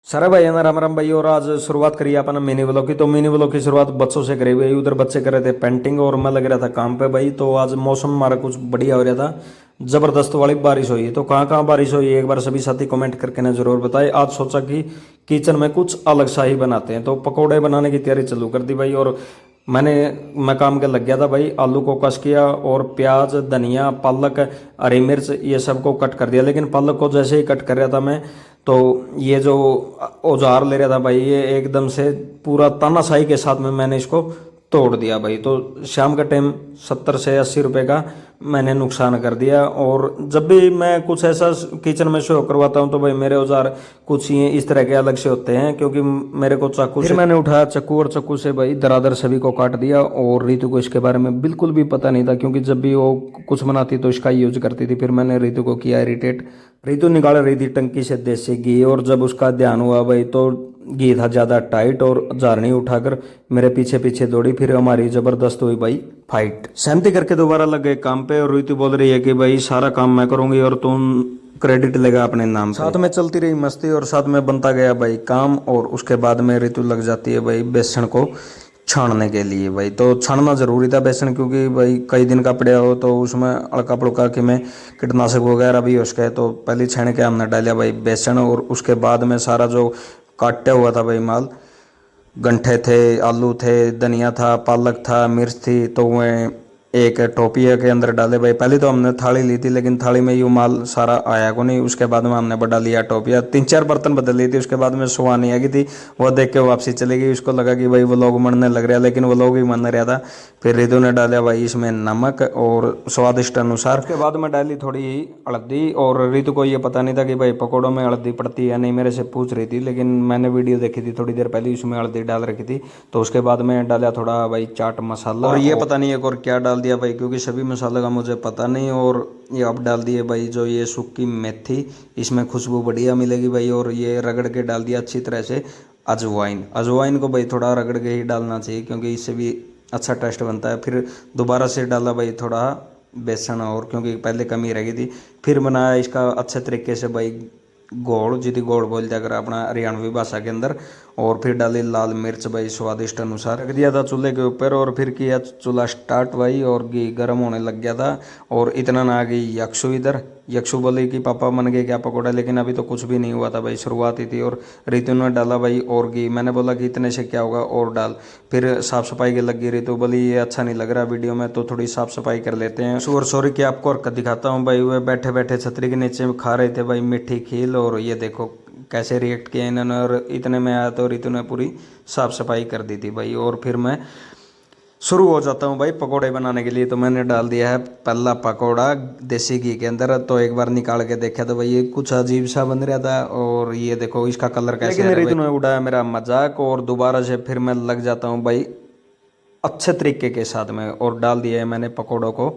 सारे भाई है ना, राम राम भाई। और आज शुरुआत करी अपन मिनी व्लॉग की। तो मिनी व्लॉग की शुरुआत बच्चों से करी हुई। उधर बच्चे कर रहे थे पेंटिंग और मैं लग रहा था काम पे भाई। तो आज मौसम हमारा कुछ बढ़िया हो रहा था, जबरदस्त वाली बारिश हुई। तो कहाँ कहाँ बारिश हुई एक बार सभी साथी कमेंट करके ना जरूर बताए। आज सोचा कि किचन में कुछ अलग सा ही बनाते हैं, तो पकौड़े बनाने की तैयारी चालू कर दी भाई। और मैं काम के लग गया था भाई। आलू को कस किया और प्याज, धनिया, पालक, हरी मिर्च ये सब को कट कर दिया। लेकिन पालक को जैसे ही कट कर रहा था मैं, तो ये जो औजार ले रहा था भाई, ये एकदम से पूरा तानाशाही के साथ में मैंने इसको तोड़ दिया भाई। तो शाम का टाइम 70 से 80 रुपए का मैंने नुकसान कर दिया। और जब भी मैं कुछ ऐसा किचन में शो करवाता हूँ तो भाई मेरे औजार कुछ ये इस तरह के अलग से होते हैं, क्योंकि मेरे को चाकू से मैंने उठाया चाकू और चाकू से भाई दरादर सभी को काट दिया। और रितु को इसके बारे में बिल्कुल भी पता नहीं था, क्योंकि जब भी वो कुछ बनाती तो इसका यूज करती थी। फिर मैंने रितु को किया इरिटेट। रितु निकाल रही थी टंकी से देसी घी, और जब उसका ध्यान हुआ भाई तो घी था ज़्यादा टाइट, और झारनी उठाकर मेरे पीछे पीछे दौड़ी। फिर हमारी ज़बरदस्त हुई भाई फाइट। सहमति करके दोबारा लग गए काम पे। और रितु बोल रही है कि भाई सारा काम मैं करूंगी और तुम क्रेडिट लेगा अपने नाम पे। साथ में चलती रही मस्ती और साथ में बनता गया भाई काम। और उसके बाद में रितु लग जाती है भाई बेसन को छानने के लिए भाई। तो छानना जरूरी था बेसन, क्योंकि भाई कई दिन का पड़ा हो तो उसमें अड़का पड़का के में कीटनाशक वगैरह भी हो सके। तो पहले छान के हमने डाला भाई बेसन। और उसके बाद में सारा जो काटा हुआ था भाई माल, गंठे थे, आलू थे, धनिया था, पालक था, मिर्च थी, तो वह एक टोपिया के अंदर डाले भाई। पहले तो हमने थाली ली थी, लेकिन थाली में यूँ माल सारा आया को नहीं। उसके बाद में हमने बड़ा लिया टोपिया। 3-4 बर्तन बदल ली थी। उसके बाद में सुहानी आ गई थी, वो देख के वापसी चली गई। उसको लगा कि भाई वो लोग मरने लग रहा है, लेकिन वो लोग ही मन रहा था। फिर रितु ने डाला भाई इसमें नमक और स्वादिष्ट अनुसार। उसके बाद में डाली थोड़ी हल्दी। और रितु को ये पता नहीं था कि भाई पकौड़ों में हल्दी पड़ती है नहीं, मेरे से पूछ रही थी। लेकिन मैंने वीडियो देखी थी थोड़ी देर पहले, उसमें हल्दी डाल रखी थी। तो उसके बाद में डाला थोड़ा भाई चाट मसाला। और ये पता नहीं एक और क्या डाल दिया भाई, क्योंकि सभी मसाले का मुझे पता नहीं। और ये अब डाल दिए भाई जो ये सूखी मेथी, इसमें खुशबू बढ़िया मिलेगी भाई। और ये रगड़ के डाल दिया अच्छी तरह से अजवाइन। अजवाइन को भाई थोड़ा रगड़ के ही डालना चाहिए, क्योंकि इससे भी अच्छा टेस्ट बनता है। फिर दोबारा से डाला भाई थोड़ा बेसन, और क्योंकि पहले कमी रह गई थी। फिर बनाया इसका अच्छे तरीके से भाई गोड़, जितनी गोड़ बोलते अगर अपना हरियाणवी भाषा के अंदर। और फिर डाली लाल मिर्च भाई स्वादिष्ट अनुसार। रख दिया था चूल्हे के ऊपर और फिर किया चूल्हा स्टार्ट भाई। और घी गर्म होने लग गया था। और इतना ना आ गई यक्षु इधर। यक्षु बोली कि पापा बन गए क्या पकौड़ा, लेकिन अभी तो कुछ भी नहीं हुआ था भाई, शुरुआत ही थी। और रितु ने डाला भाई और घी। मैंने बोला कि इतने से क्या होगा, और डाल। फिर साफ सफाई के लगी रितु बोली ये अच्छा नहीं लग रहा वीडियो में, तो थोड़ी साफ सफाई कर लेते हैं। और सॉरी कि आपको हरकत दिखाता हूँ भाई। वे बैठे बैठे छतरी के नीचे खा रहे थे भाई मीठी खील, और ये देखो कैसे रिएक्ट किया इन्होंने। और इतने में आया तो रितु ने पूरी साफ सफाई कर दी थी भाई। और फिर मैं शुरू हो जाता हूँ भाई पकोड़े बनाने के लिए। तो मैंने डाल दिया है पहला पकोड़ा देसी घी के अंदर। तो एक बार निकाल के देखा तो भाई ये कुछ अजीब सा बन रहा था। और ये देखो इसका कलर कैसे है। रितु ने उड़ाया मेरा मजाक, और दोबारा से फिर मैं लग जाता हूँ भाई अच्छे तरीके के साथ में। और डाल दिया है मैंने पकोड़ों को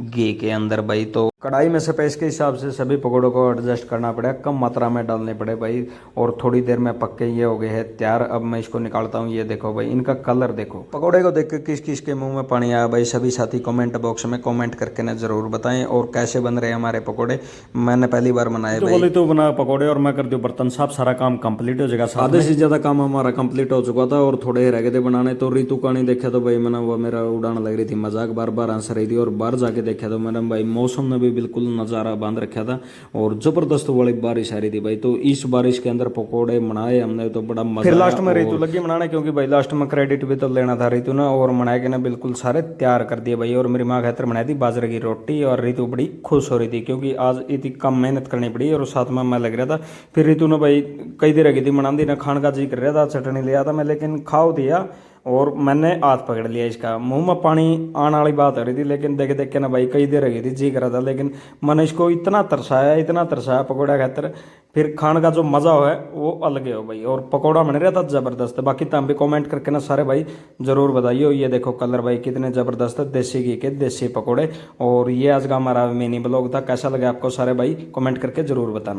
घी के अंदर भाई। तो कढ़ाई में से पेस्ट के हिसाब से सभी पकौड़ों को एडजस्ट करना पड़ेगा, कम मात्रा में डालने पड़े भाई। और थोड़ी देर में पक्के ये हो गए हैं तैयार। अब मैं इसको निकालता हूँ। ये देखो भाई इनका कलर देखो। पकौड़े को देख के किस किस के मुंह में पानी आया भाई, सभी साथी कमेंट बॉक्स में कमेंट करके ना जरूर बताएं। और कैसे बन रहे हैं हमारे पकौड़े, मैंने पहली बार बनाए भाई। बोले तो बना पकौड़े और मैं कर दूँ बर्तन साफ, सारा काम कंप्लीट हो जाएगा। आधे से ज्यादा काम हमारा कंप्लीट हो चुका था, और थोड़े रह गए थे बनाने। तो रितु का नहीं देखा तो भाई मैंने वो मेरा उड़ाने लग रही थी मजाक, बार बार आंसर रही थी। और बाहर जाके देखा तो मैंने भाई मौसम ने भी बिल्कुल नज़ारा बांध रखा था, और जबरदस्त वाली बारिश आ रही थी भाई। तो इस बारिश के अंदर पकोड़े बनाए हमने, तो बड़ा मजा। फिर लास्ट में रितु लगी बनाने, क्योंकि भाई लास्ट में क्रेडिट भी तो लेना था रितु ने। और बनाए के ना बिल्कुल सारे तैयार कर दिए भाई। और मेरी माँ खातर बनाई थी बाजरे की रोटी। और रितु बड़ी खुश हो रही थी, क्योंकि आज इतनी कम मेहनत करनी पड़ी और साथ में मैं लग रहा था। फिर रितु ने भाई कई देर रखी थी बना दी ना, खान का जी कर रहा था, चटनी लिया था मैं, लेकिन खाओ दिया। और मैंने हाथ पकड़ लिया इसका, मुंह में पानी आने वाली बात हो रही थी। लेकिन देख देख के ना भाई कई देर रही थी जी कर रहा था, लेकिन मैंने इसको इतना तरसाया पकौड़ा खातर। फिर खाने का जो मज़ा है वो अलग है हो भाई। और पकौड़ा बन रहा था ज़बरदस्त। बाकी तुम भी कमेंट करके ना सारे भाई ज़रूर बताइए। ये देखो कलर भाई कितने ज़बरदस्त है, देसी घी के देसी पकौड़े। और ये आज का हमारा मिनी ब्लॉग था। कैसा लगा आपको सारे भाई कमेंट करके ज़रूर बताना।